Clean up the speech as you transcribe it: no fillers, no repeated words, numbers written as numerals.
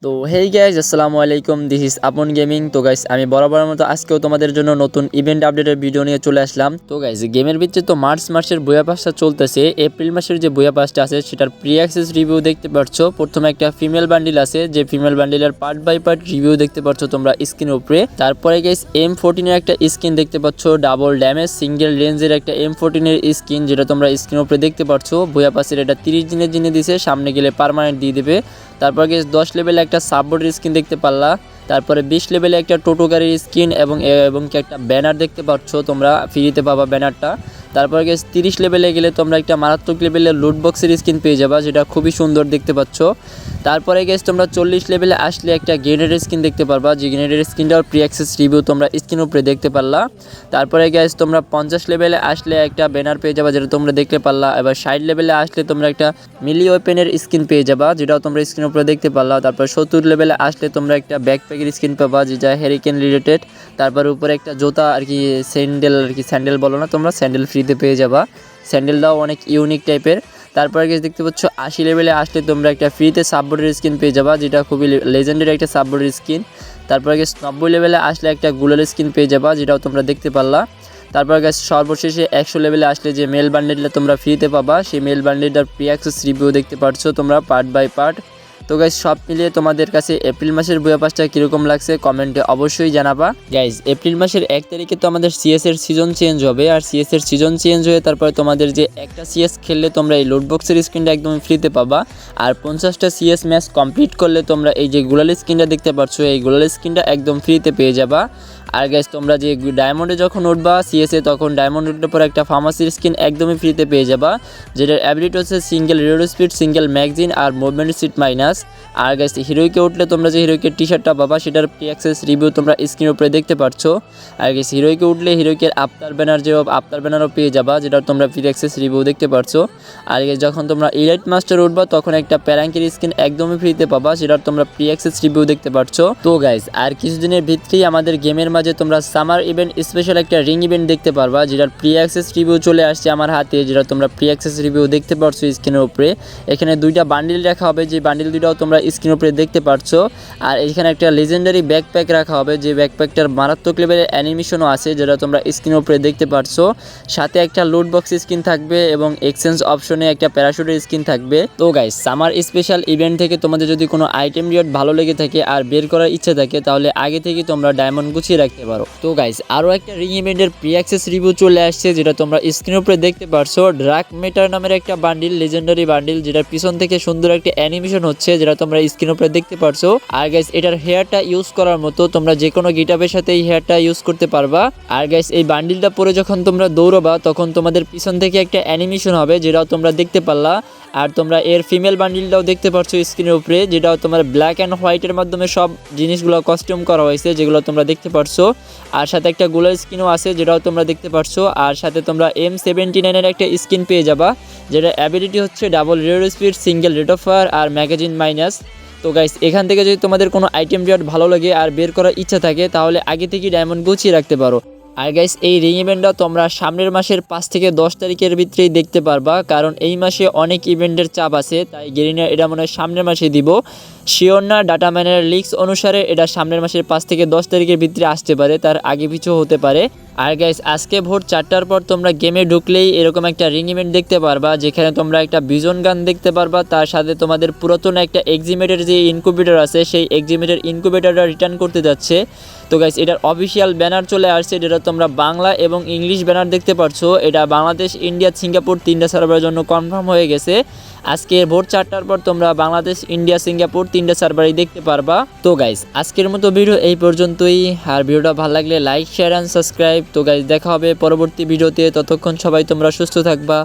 তো hey guys আসসালামু আলাইকুম, দিস ইজ আপন গেমিং। তো গাইজ আমি বরাবরের মতো আজকেও তোমাদের জন্য নতুন ইভেন্ট আপডেটের ভিডিও নিয়ে চলে আসলাম। তো গাইজ গেমের ভিতরে তো মার্চ মাসের বইয়া পাসটা চলতেছে। এপ্রিল মাসের যে বইয়া পাসটা আছে সেটার প্রি অ্যাক্সেস রিভিউ দেখতে পাচ্ছ। প্রথমে একটা ফিমেল বান্ডিল আছে, যে ফিমেল বান্ডিলের পার্ট বাই পার্ট রিভিউ দেখতে পাচ্ছ তোমরা স্ক্রিনের উপরে। তারপরে গাইজ M14 এর একটা স্কিন দেখতে পাচ্ছ, ডাবল ড্যামেজ সিঙ্গেল রেঞ্জের একটা M14 এর স্কিন, যেটা তোমরা স্ক্রিনের উপরে দেখতে পাচ্ছ। বইয়া পাসের এটা 30 দিনের জন্য দিছে, সামনে গেলে পার্মানেন্ট দিয়ে দেবে। তারপর গেছে 10 লেভেলে একটা সাববোর্ডের স্কিন দেখতে পারলা। তারপরে 20 লেভেলে একটা টোটো গাড়ির স্কিন এবং কি একটা ব্যানার দেখতে পাচ্ছ, তোমরা ফ্রিতে পাবা ব্যানারটা। তারপর গেছে 30 লেভেলে গেলে তোমরা একটা মারাত্মক লেভেলের লুট বক্সের স্কিন পেয়ে যাবা, যেটা খুবই সুন্দর দেখতে পাচ্ছ। তারপরে গেছে তোমরা 40 লেভেলে আসলে একটা গ্রেনেডের স্কিন দেখতে পারবা, যে গ্রেনেডের স্কিনটাও প্রি অ্যাক্সেস রিভিউ তোমরা স্ক্রিনের উপরে দেখতে পারলা। তারপরে গেছে তোমরা 50 লেভেলে আসলে একটা ব্যানার পেয়ে যাবা, যেটা তোমরা দেখতে পারলা। এবার 60 লেভেলে আসলে তোমরা একটা মিলি ওয়েপেনের স্কিন পেয়ে যাবা, যেটাও তোমরা স্ক্রিনের উপরে দেখতে পারলা। তারপর 70 লেভেলে আসলে তোমরা একটা ব্যাকপ্যাকের স্কিন পাবা, যেটা হ্যারিকেন রিলেটেড। তারপর উপরে একটা জুতা আর কি, স্যান্ডেল বলো না তোমরা, স্যান্ডেল ফ্রিতে পেয়ে যাবা। স্যান্ডেলটাও অনেক ইউনিক টাইপের। তারপরে গেছে দেখতে পাচ্ছ 80 লেভেলে আসলে তোমরা একটা ফ্রিতে সাববোর্ডের স্কিন পেয়ে যাবা, যেটা খুবই লেজেন্ডারি একটা সাববোর্ডের স্কিন। তারপরে গেছে 90 লেভেলে আসলে একটা গুলার স্কিন পেয়ে যাবা, যেটাও তোমরা দেখতে পারলা। তারপর গেছে সর্বশেষে 100 লেভেলে আসলে যে মেল বান্ডেলটা তোমরা ফ্রিতে পাবা, সেই মেল বান্ডেলটার প্রি অ্যাক্সেস রিভিউ দেখতে পাচ্ছ তোমরা পার্ট বাই পার্ট। তো গাইজ সব মিলিয়ে তোমাদের কাছে এপ্রিল মাসের বইয়া পাসটা কীরকম লাগছে কমেন্টে অবশ্যই জানাবা। গাইজ এপ্রিল মাসের 1 তারিখে তো আমাদের সিএস এর সিজন চেঞ্জ হবে, আর সিএস এর সিজন চেঞ্জ হয়ে তারপরে তোমাদের যে একটা সিএস খেললে তোমরা এই লুটবক্সের স্ক্রিনটা একদম ফ্রিতে পাবা। আর 50টা সিএস ম্যাচ কমপ্লিট করলে তোমরা এই যে গুলাল স্ক্রিনটা দেখতে পাচ্ছ, এই গুলাল স্ক্রিনটা একদম ফ্রিতে পেয়ে যাবা। আর গাইজ তোমরা যে ডায়মন্ডে যখন উঠবা সিএসএ, তখন ডায়মন্ড উঠলে পরে একটা ফার্মাসির স্কিন একদমই ফ্রিতে পেয়ে যাবা, যেটার অ্যাবিলিটি হচ্ছে single reload speed, single magazine আর মুভমেন্ট স্পিড মাইনাস। আর গাইজ হিরোইকে উঠলে তোমরা যে হিরোইকের টি শার্টটা পাবা, সেটার প্রি অ্যাক্সেস রিভিউ তোমরা স্ক্রিনের উপরে দেখতে পাচ্ছ। আর গাইজ হিরোইকে উঠলে হিরোইকের আফতার ব্যানার, যে আফতার ব্যানারও পেয়ে যাবা, যেটা তোমরা প্রি অ্যাক্সেস রিভিউ দেখতে পাচ্ছ। আর গাইজ যখন তোমরা ইলাইট মাস্টার উঠবা, তখন একটা প্যারাঙ্কের স্কিন একদমই ফ্রিতে পাবা, সেটার তোমরা প্রি অ্যাক্সেস রিভিউ দেখতে পাচ্ছ। তো গাইজ আর কিছুদিনের ভিতরেই আমাদের গেমের মাঝে তোমরা সামার ইভেন্ট স্পেশাল একটা রিং ইভেন্ট দেখতে পারবা, যেটার প্রি অ্যাক্সেস রিভিউ চলে আসছে আমার হাতে, যেটা তোমরা প্রি অ্যাক্সেস রিভিউ দেখতে পারছো স্ক্রিনের উপরে। এখানে 2টা বান্ডিল রাখা হবে, যে বান্ডিল 2টাও তোমরা স্ক্রিনের উপরে দেখতে পারছো। আর এখানে একটা লেজেন্ডারি ব্যাকপ্যাক রাখা হবে, যে ব্যাকপ্যাকটার মারাত্মক লেভেলের অ্যানিমেশনও আছে, যেটা তোমরা স্ক্রিনের উপরে দেখতে পারছো। সাথে একটা লুট বক্স স্কিন থাকবে এবং এক্সচেঞ্জ অপশনে একটা প্যারাশুটের স্কিন থাকবে। তো গাইস সামার স্পেশাল ইভেন্ট থেকে তোমাদের যদি কোনো আইটেম রিওয়ার্ড ভালো লেগে থাকে আর বের করার ইচ্ছা থাকে, তাহলে আগে থেকে তোমরা ডায়মন্ড গুছিয়ে রাখতে পারো। তো গাইস আরও একটা রিং ইভেন্টের প্রি অ্যাক্সেস রিভিউ চলে আসছে, যেটা তোমরা স্ক্রিনের উপরে দেখতে পারছো। ড্রাক মেটার নামের একটা বান্ডিল, লেজেন্ডারি বান্ডিল, যেটার পিছন থেকে সুন্দর একটা অ্যানিমেশন হচ্ছে, যেটা তোমরা স্ক্রিনের উপরে দেখতে পারছো। আর গাইস এটার হেয়ারটা ইউজ করার মতো, তোমরা যে কোনো গিটাপের সাথে এই হেয়ারটা ইউজ করতে পারবা। আর গাইস এই বান্ডিলটা পরে যখন তোমরা দৌড়াবা, তখন তোমাদের পিছন থেকে একটা অ্যানিমেশন হবে, যেটাও তোমরা দেখতে পারলা। আর তোমরা এর ফিমেল বান্ডিলটাও দেখতে পাচ্ছ স্ক্রিনের উপরে, যেটাও তোমার ব্ল্যাক অ্যান্ড হোয়াইটের মাধ্যমে সব জিনিসগুলো কস্টিউম করা হয়েছে, যেগুলো তোমরা দেখতে পারছো। আর সাথে একটা গোলার স্কিনও আছে, যেটাও তোমরা দেখতে পারছো। আর সাথে তোমরা M79 এর একটা স্কিন পেয়ে যাবা, যেটা অ্যাবিলিটি হচ্ছে double reload speed, single rate of fire আর ম্যাগাজিন মাইনাস। তো গাইস এখান থেকে যদি তোমাদের কোনো আইটেম রিওয়ার্ড ভালো লাগে আর বের করার ইচ্ছা থাকে, তাহলে আগে থেকে ডায়মন্ড গুছিয়ে রাখতে পারো। আর গাইস এই রিং ইভেন্টটা তোমরা সামনের মাসের 5 থেকে 10 তারিখের ভিতরেই দেখতে পারবা, কারণ এই মাসে অনেক ইভেন্টের চাপ আছে, তাই গেরিনা এটা মনে হয় সামনের মাসে দিব। শিওর না, ডাটাম্যানের লিক্স অনুসারে এটা সামনের মাসের 5 থেকে 10 তারিখের ভিতরে আসতে পারে, তার আগে পিছু হতে পারে। আর গাইস আজকে ভোর 4টার পর তোমরা গেমে ঢুকলেই এরকম একটা রিং ইভেন্ট দেখতে পারবা, যেখানে তোমরা একটা বিজন গান দেখতে পারবা, তার সাথে তোমাদের পুরাতন একটা এক্সিমেটের যে ইনকুবেটর আছে, সেই এক্সিমেটের ইনকুবেটরটা রিটার্ন করতে যাচ্ছে। তো গাইস এটার অফিসিয়াল ব্যানার চলে আসছে, যেটা তোমরা বাংলা এবং ইংলিশ ব্যানার দেখতে পাচ্ছ। এটা বাংলাদেশ, ইন্ডিয়া, সিঙ্গাপুর 3টা সার্ভারের জন্য কনফার্ম হয়ে গেছে। আজকে ভোর 4টার পর তোমরা বাংলাদেশ, ইন্ডিয়া, সিঙ্গাপুর 3টা সার্ভারই দেখতে পারবা। তো গাইস আজকের মতো ভিডিও এই পর্যন্তই। আর ভিডিওটা ভালো লাগলে লাইক, শেয়ার অ্যান্ড সাবস্ক্রাইব। তো গাইস দেখা হবে পরবর্তী ভিডিওতে, ততক্ষণ সবাই তোমরা সুস্থ থাকবা।